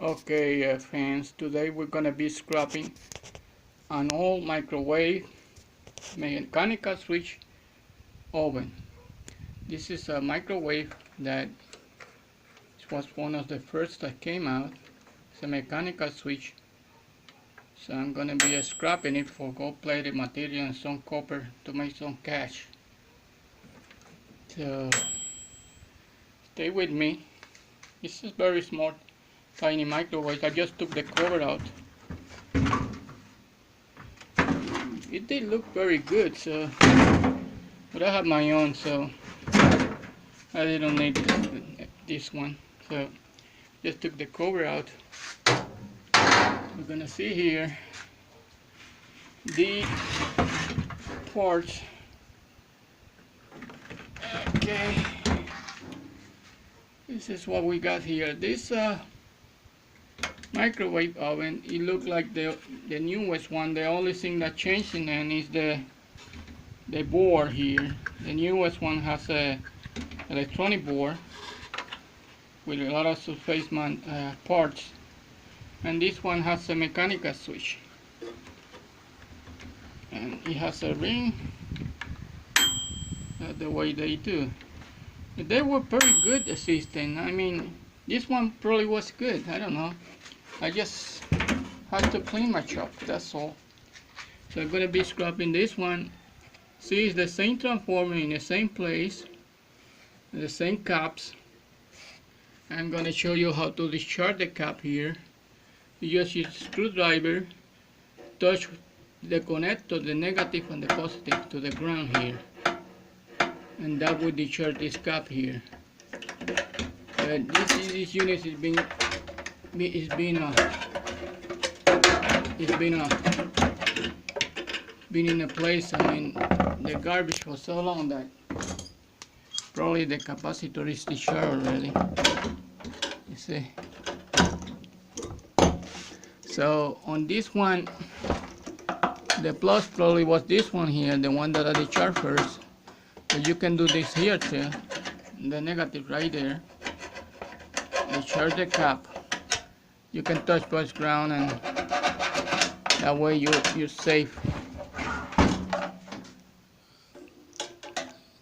Okay, fans, today we're gonna be scrapping an old microwave mechanical switch oven. This is a microwave that was one of the first that came out. It's a mechanical switch, so I'm gonna be scrapping it for gold-plated material and some copper to make some cash. So stay with me. This is very small, tiny microwave. I just took the cover out. It did look very good, so but I have my own, so I didn't need this one. So just took the cover out. We're gonna see here the parts. Okay, this is what we got here. This microwave oven, it looked like the newest one. The only thing that changed in it is the board here. The newest one has a electronic board with a lot of surface parts, and this one has a mechanical switch, and it has a ring the way they do. They were pretty good assistant. I mean, this one probably was good. I don't know. I just had to clean my shop, that's all. So I'm gonna be scrapping this one. See, it's the same transformer in the same place, the same caps. I'm gonna show you how to discharge the cap here. You just use a screwdriver, touch the connector, the negative and the positive, to the ground here, and that will discharge this cap here. This unit is been in a place. I mean, the garbage for so long that probably the capacitor is discharged already. You see. So on this one, the plus probably was this one here, the one that I discharged first. But you can do this here too. The negative right there. Discharge the cap. You can touch both ground, and that way you're safe.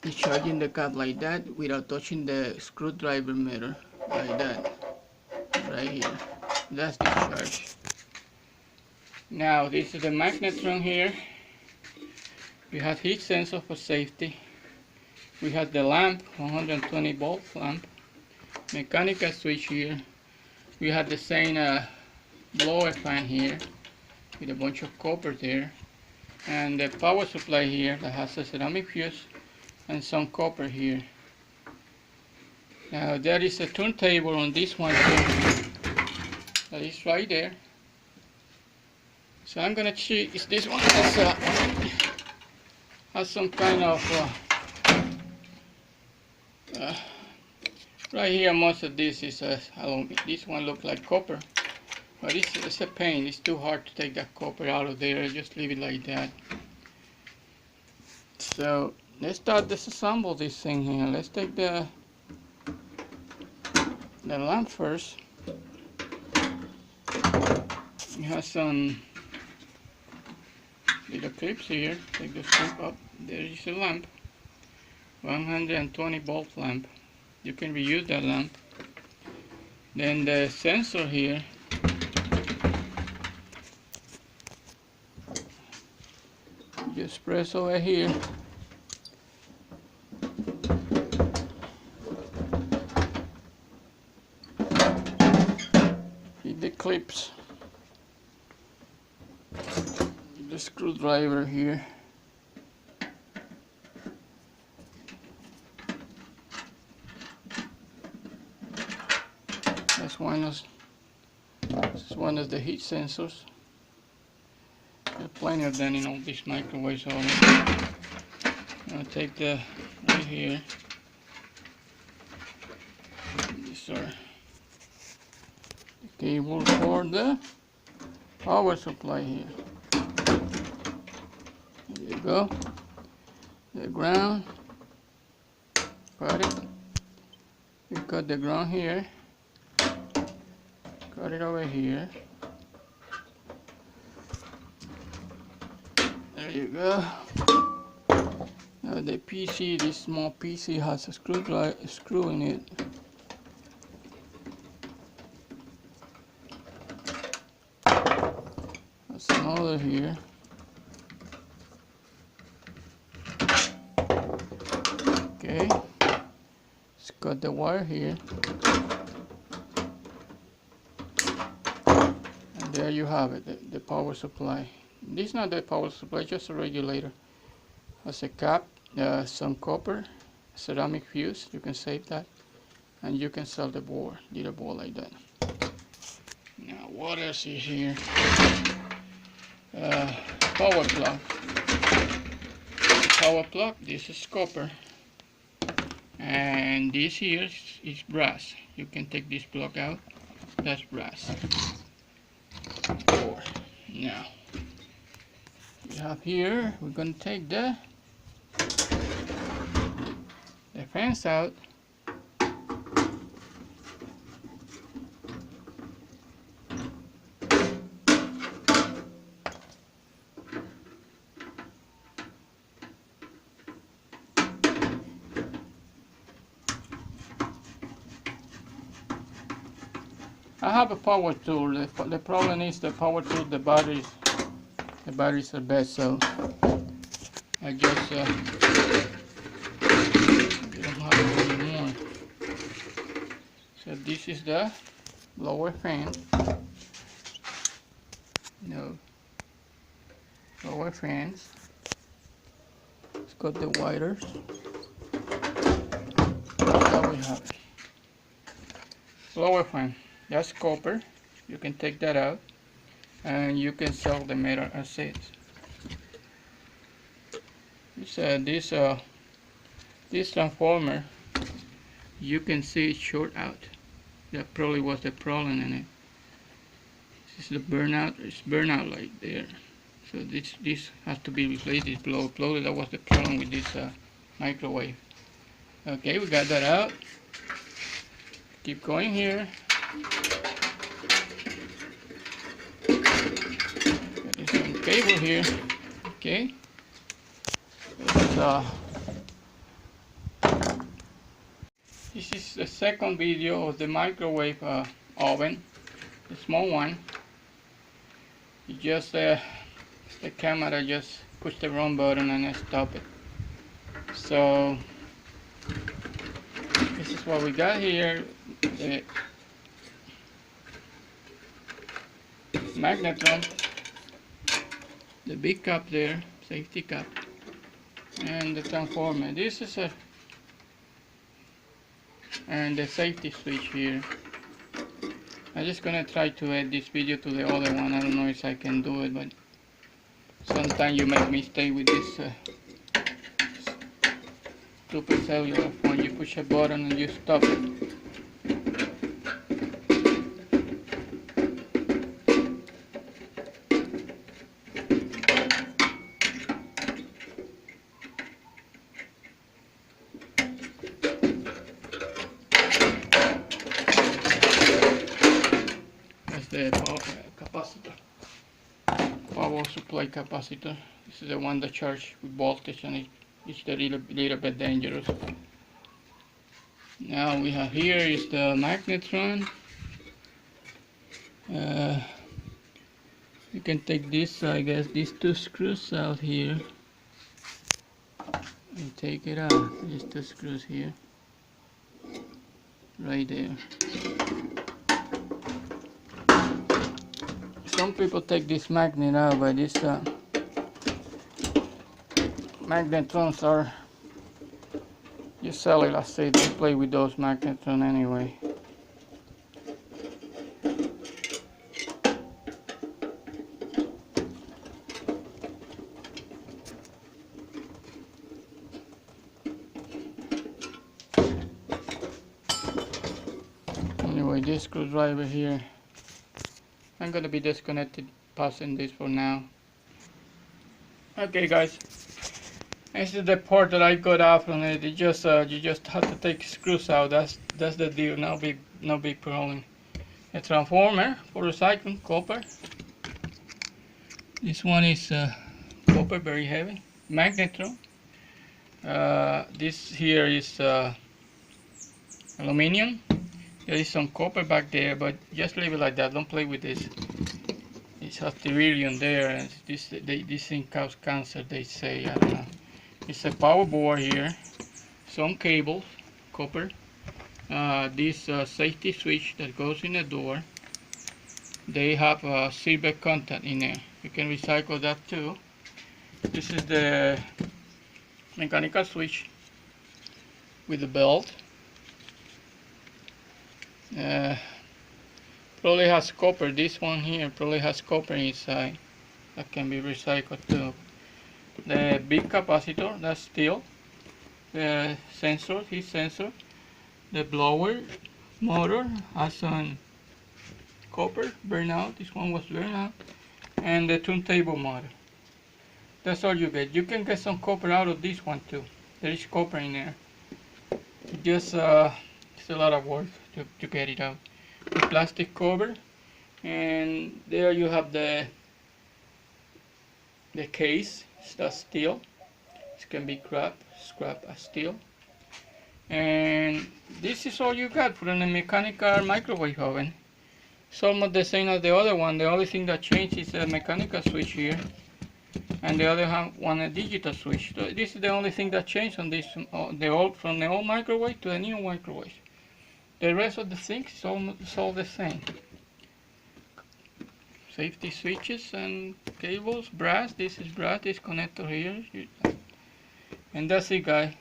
Discharging the cap like that without touching the screwdriver meter, like that, right here. That's discharge. Now this is the magnetron here. We have heat sensor for safety. We have the lamp, 120 volt lamp. Mechanical switch here. We have the same blower fan here with a bunch of copper there, and the power supply here that has a ceramic fuse and some copper here. Now there is a turntable on this one too. That is right there. So I'm gonna see if this one has some kind of right here. Most of this is aluminum. This one looks like copper, but it's a pain. It's too hard to take that copper out of there. Just leave it like that. So let's start disassemble this thing here. Let's take the lamp first. It has some little clips here. Take the strip up. There is a lamp, 120 volt lamp. You can reuse that lamp. Then the sensor here. Just press over here. Hit the clips. The screwdriver here. This is one of the heat sensors. There are plenty of them in all these microwaves already. I'll take the right here. These are the cable for the power supply here. There you go. The ground. Cut it. You cut the ground here. Cut Put it over here. There you go. Now the PC, this small PC has a screw in it. There's another here. Okay. It's got the wire here. And there you have it, the power supply. This is not the power supply, just a regulator. Has a cap, some copper, ceramic fuse, you can save that. And you can sell the board, little board like that. Now what else is here? Power plug. Power plug, this is copper. And this here is brass. You can take this plug out, that's brass. Or, now, we have here, we're going to take the fence out. I have a power tool. The problem is the power tool, the batteries are bad, so I just don't have it anymore. So this is the blower fan. No, blower fans. It's got the wires. Now we have it. Blower fan. That's copper. You can take that out and you can sell the metal as is. This transformer, you can see it short out. That probably was the problem in it. This is the burnout. It's burnout like there. So this has to be replaced. It's blown. That was the problem with this microwave. Okay, we got that out. Keep going here. Got some cable here. Okay. This is the second video of the microwave oven, the small one. You just the camera just push the wrong button and stop it. So this is what we got here. The magnetron, the big cup there, safety cup, and the transformer. This is and the safety switch here. I'm just gonna try to add this video to the other one. I don't know if I can do it, but sometimes you make mistake with this stupid cellular phone. You push a button and you stop it. The capacitor, power supply capacitor. This is the one that charges with voltage, and it's a little bit dangerous. Now we have here is the magnetron. You can take this, I guess, these two screws out here and take it out. These two screws here, right there. Some people take this magnet out, but these magnetrons are, you sell it, I say, don't play with those magnetrons anyway. Anyway, this screwdriver here, I'm gonna be disconnected, passing this for now. Okay guys, this is the part that I got out from it. You just have to take screws out. That's the deal. No big problem. a transformer for recycling, copper. This one is copper, very heavy. Magnetron. This here is aluminum. There is some copper back there, but just leave it like that. Don't play with this. It has beryllium there, and this thing causes cancer, they say. I don't know. It's a power board here. Some cables, copper. This safety switch that goes in the door. They have silver content in there. You can recycle that too. This is the mechanical switch with the belt. Probably has copper. This one here probably has copper inside. That can be recycled too. The big capacitor, that's steel. The sensor, heat sensor. The blower motor has some copper burned out. This one was burned out. And the turntable motor. That's all you get. You can get some copper out of this one too. There is copper in there. Just it's a lot of work to get it out. The plastic cover, and there you have the case. That's steel. It can be scrap as steel. And this is all you got for a mechanical microwave oven. It's almost the same as the other one. The only thing that changed is the mechanical switch here, and the other one a digital switch. So this is the only thing that changed on this, from the old microwave to the new microwave. The rest of the things is almost all the same. Safety switches and cables, brass. This is brass. This connector here, and that's it, guys.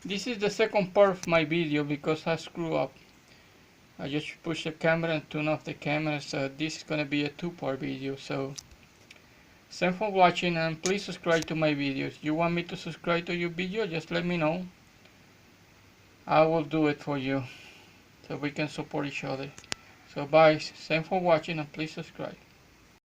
This is the second part of my video because I screwed up. I just pushed the camera and turned off the camera, so this is gonna be a two-part video. So thanks for watching, and please subscribe to my videos. You want me to subscribe to your video? Just let me know. I will do it for you, so we can support each other. So bye, thanks for watching, and please subscribe.